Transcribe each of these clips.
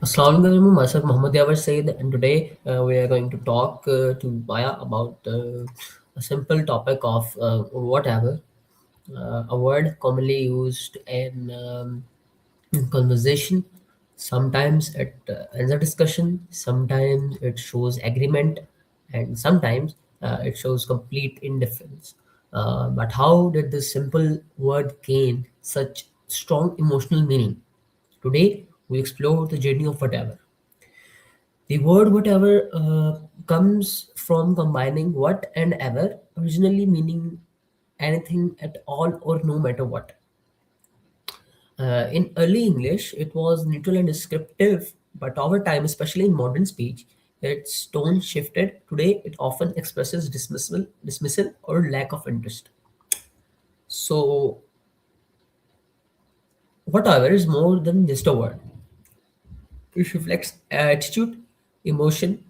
Assalamualaikum, myself Muhammad Yawar Said, and today we are going to talk to Maya about a simple topic of whatever, a word commonly used in conversation. Sometimes it ends a discussion, sometimes it shows agreement, and sometimes it shows complete indifference. But how did this simple word gain such strong emotional meaning? Today, we explore the journey of whatever. The word whatever comes from combining what and ever, originally meaning anything at all or no matter what. In early English, it was neutral and descriptive, but over time, especially in modern speech, its tone shifted. Today, it often expresses dismissal, or lack of interest. So, whatever is more than just a word. It reflects attitude, emotion,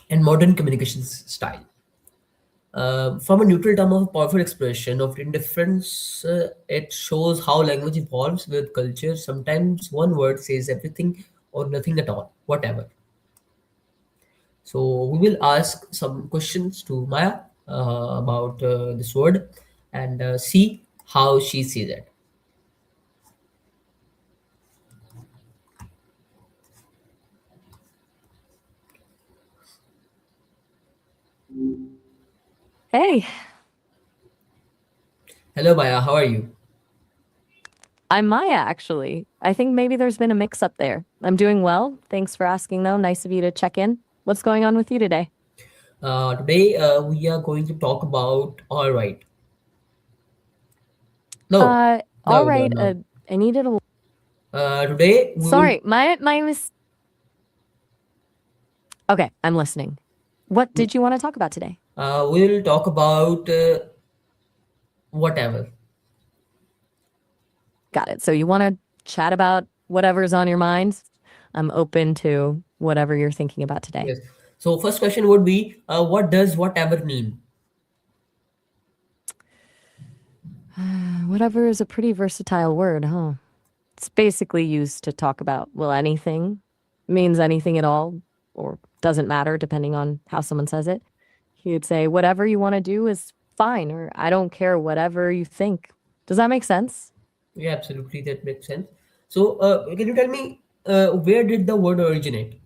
and modern communications style. From a neutral term of a powerful expression of indifference, it shows how language evolves with culture. Sometimes one word says everything or nothing at all, whatever. So we will ask some questions to Maya about this word and see how she sees it. Hey, Hello, Maya. How are you? I'm Maya, actually. I think maybe there's been a mix up there. I'm doing well. Thanks for asking, though. Nice of you to check in. What's going on with you today? Today we are going to talk about all right. No, All no, no, right. no. I needed a. Today we will Sorry, my mis. Okay, I'm listening. What did you want to talk about today? we will talk about whatever. Got it. So you want to chat about whatever's on your mind? I'm open to whatever you're thinking about today. Yes. So first question would be, what does whatever mean? Whatever is a pretty versatile word, huh? It's basically used to talk about, well, anything, means anything at all, or doesn't matter depending on how someone says it. You'd say, whatever you want to do is fine, or I don't care, whatever you think. Does that make sense? Yeah, absolutely, that makes sense. So can you tell me where did the word originate?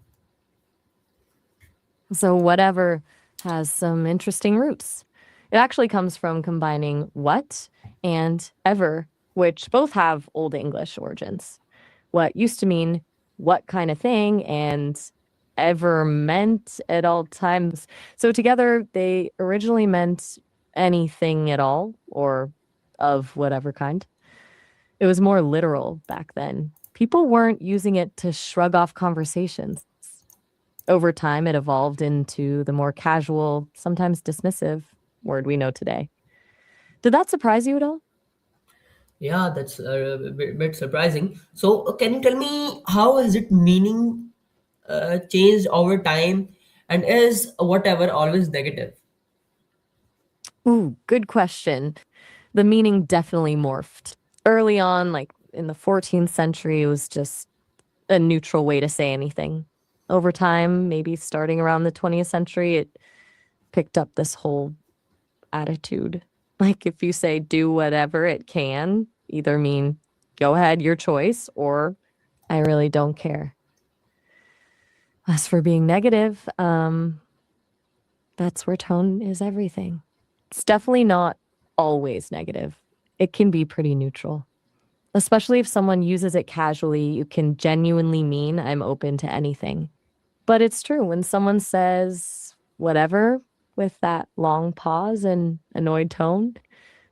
So, whatever has some interesting roots. It actually comes from combining what and ever, which both have Old English origins. What used to mean what kind of thing and ever meant at all times. So together, they originally meant anything at all or of whatever kind. It was more literal back then. People weren't using it to shrug off conversations. Over time, it evolved into the more casual, sometimes dismissive word we know today. Did that surprise you at all? Yeah, that's a bit surprising. So can you tell me how is it meaning changed over time, and is whatever always negative? Ooh, good question. The meaning definitely morphed. Early on, like in the 14th century, it was just a neutral way to say anything. Over time, maybe starting around the 20th century, it picked up this whole attitude. Like if you say do whatever, it can either mean go ahead, your choice, or I really don't care. As for being negative, that's where tone is everything. It's definitely not always negative. It can be pretty neutral. Especially if someone uses it casually, you can genuinely mean I'm open to anything. But it's true when someone says whatever with that long pause and annoyed tone,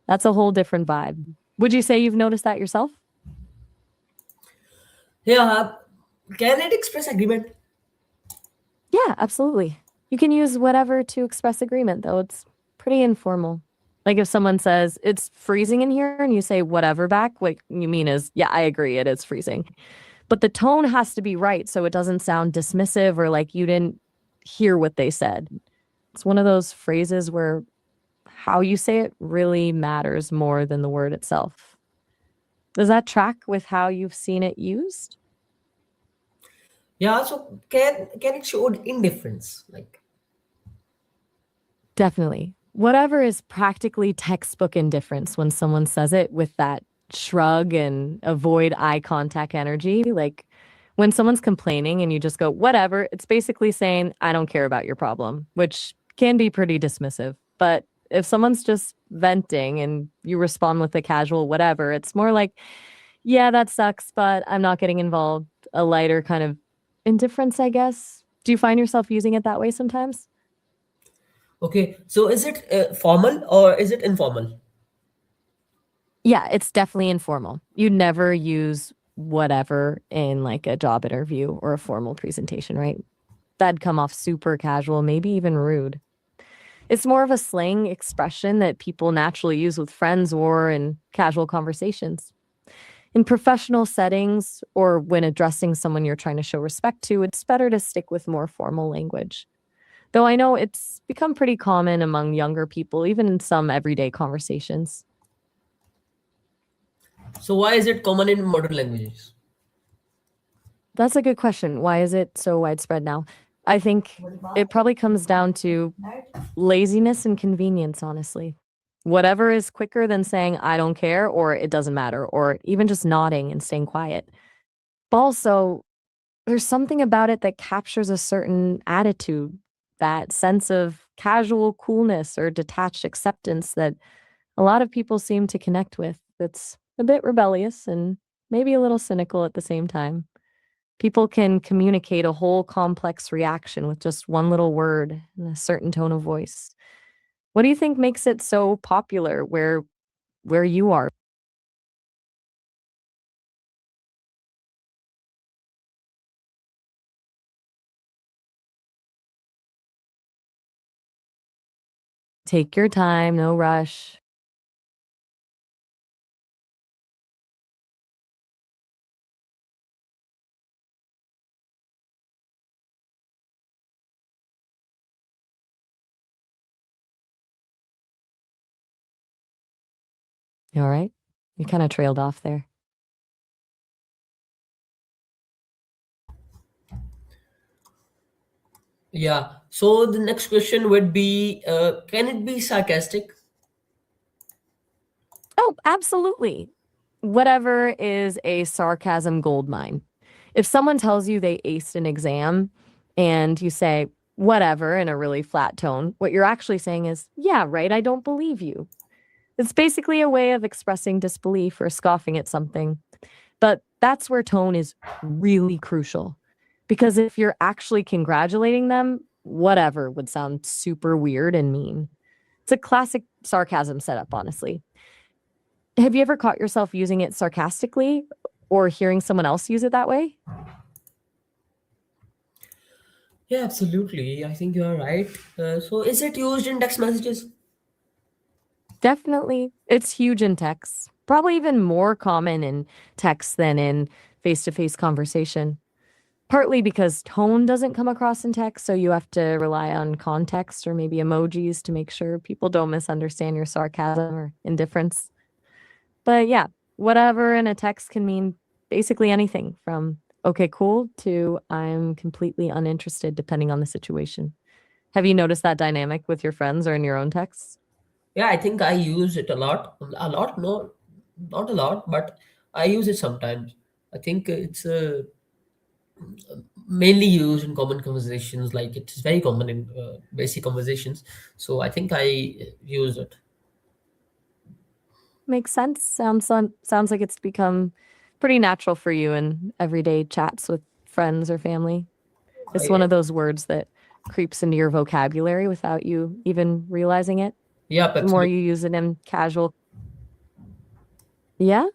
that's a whole different vibe. Would you say you've noticed that yourself? Yeah, can it express agreement? Yeah, absolutely. You can use whatever to express agreement, though. It's pretty informal. Like if someone says it's freezing in here and you say whatever back, what you mean is, yeah, I agree, it is freezing. But the tone has to be right so it doesn't sound dismissive or like you didn't hear what they said. It's one of those phrases where how you say it really matters more than the word itself. Does that track with how you've seen it used? Yeah, so can it show indifference? Like, Definitely. Whatever is practically textbook indifference when someone says it with that shrug and avoid eye contact energy. Like when someone's complaining and you just go, whatever, it's basically saying, I don't care about your problem, which can be pretty dismissive. But if someone's just venting and you respond with a casual whatever, it's more like, yeah, that sucks, but I'm not getting involved. A lighter kind of indifference, I guess. Do you find yourself using it that way sometimes? okay, so is it formal or is it informal? Yeah, it's definitely informal. You never use whatever in like a job interview or a formal presentation, right? That'd come off super casual, maybe even rude. It's more of a slang expression that people naturally use with friends or in casual conversations. In professional settings or when addressing someone you're trying to show respect to, it's better to stick with more formal language. Though I know it's become pretty common among younger people, even in some everyday conversations. So why is it common in modern languages? That's a good question. Why is it so widespread now? I think it probably comes down to laziness and convenience, honestly. Whatever is quicker than saying, I don't care, or it doesn't matter, or even just nodding and staying quiet. But also, there's something about it that captures a certain attitude, that sense of casual coolness or detached acceptance that a lot of people seem to connect with. That's a bit rebellious and maybe a little cynical at the same time. People can communicate a whole complex reaction with just one little word and a certain tone of voice. What do you think makes it so popular where you are? Take your time, no rush. You all right? You kind of trailed off there. Yeah. So the next question would be, can it be sarcastic? Oh, absolutely. Whatever is a sarcasm goldmine. If someone tells you they aced an exam and you say, whatever, in a really flat tone, what you're actually saying is, yeah, right, I don't believe you. It's basically a way of expressing disbelief or scoffing at something. But that's where tone is really crucial. Because if you're actually congratulating them, whatever would sound super weird and mean. It's a classic sarcasm setup, honestly. Have you ever caught yourself using it sarcastically or hearing someone else use it that way? Yeah, absolutely. I think you are right. So is it used in text messages? Definitely. It's huge in text. Probably even more common in text than in face to face conversation. Partly because tone doesn't come across in text, so you have to rely on context or maybe emojis to make sure people don't misunderstand your sarcasm or indifference. But yeah, whatever in a text can mean basically anything from okay, cool to I'm completely uninterested, depending on the situation. Have you noticed that dynamic with your friends or in your own texts? Yeah, I think I use it a lot. A lot, no, not a lot, but I use it sometimes. I think it's mainly used in common conversations. Like it's very common in basic conversations. So I think I use it. Makes sense. Sounds like it's become pretty natural for you in everyday chats with friends or family. It's one I, of those words that creeps into your vocabulary without you even realizing it. yep, The more absolutely. you use it in casual, yeah,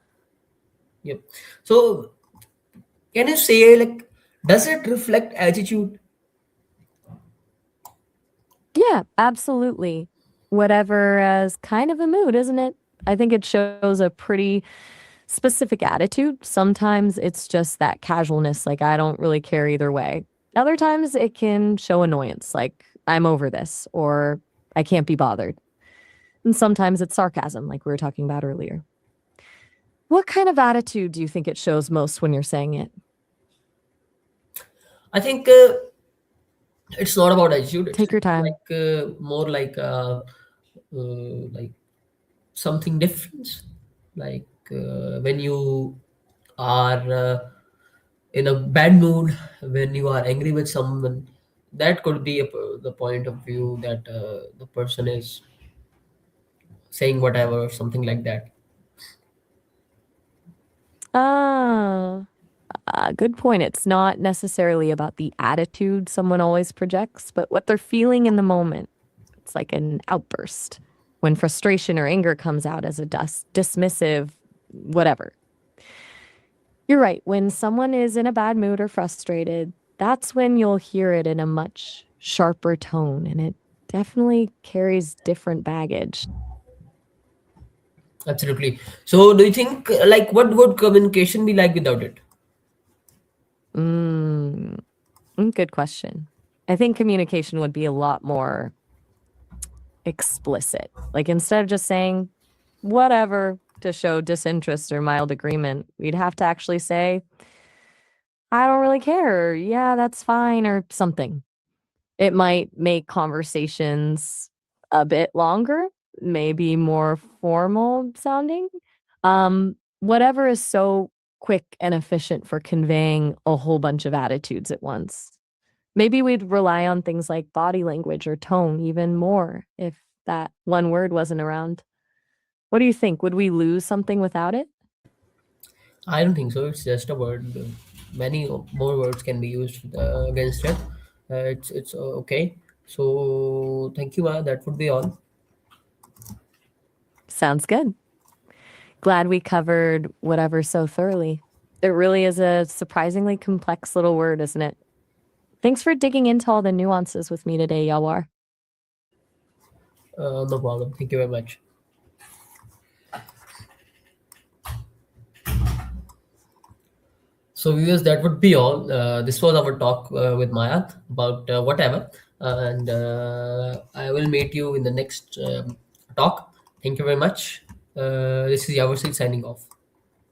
Yep. So can you say like, does it reflect attitude? yeah, absolutely. Whatever is kind of a mood, isn't it? I think it shows a pretty specific attitude. Sometimes it's just that casualness, like I don't really care either way. Other times it can show annoyance, like I'm over this or I can't be bothered. And sometimes it's sarcasm, like we were talking about earlier. What kind of attitude do you think it shows most when you're saying it? I think it's not about attitude. It's Take your time. like more like something different. Like when you are in a bad mood, when you are angry with someone, that could be the point of view that the person is saying whatever, something like that. Ah, good point. It's not necessarily about the attitude someone always projects, but what they're feeling in the moment. It's like an outburst when frustration or anger comes out as a dismissive, whatever. You're right. When someone is in a bad mood or frustrated, that's when you'll hear it in a much sharper tone, and it definitely carries different baggage. Absolutely. So, do you think like what would communication be like without it? Mm, good question. I think communication would be a lot more explicit. Like instead of just saying whatever to show disinterest or mild agreement, we'd have to actually say, I don't really care. Or, yeah, that's fine, or something. It might make conversations a bit longer, maybe more formal sounding. Whatever is so quick and efficient for conveying a whole bunch of attitudes at once. Maybe we'd rely on things like body language or tone even more if that one word wasn't around. What do you think? Would we lose something without it? I don't think so. It's just a word. Many more words can be used against it. It's okay. So thank you, Maya. That would be all. Sounds good. Glad we covered whatever so thoroughly. It really is a surprisingly complex little word, isn't it? Thanks for digging into all the nuances with me today, Yawar. No problem. Thank you very much. So, viewers, that would be all. This was our talk with Maya about whatever, and I will meet you in the next talk. Thank you very much. This is Yawar signing off.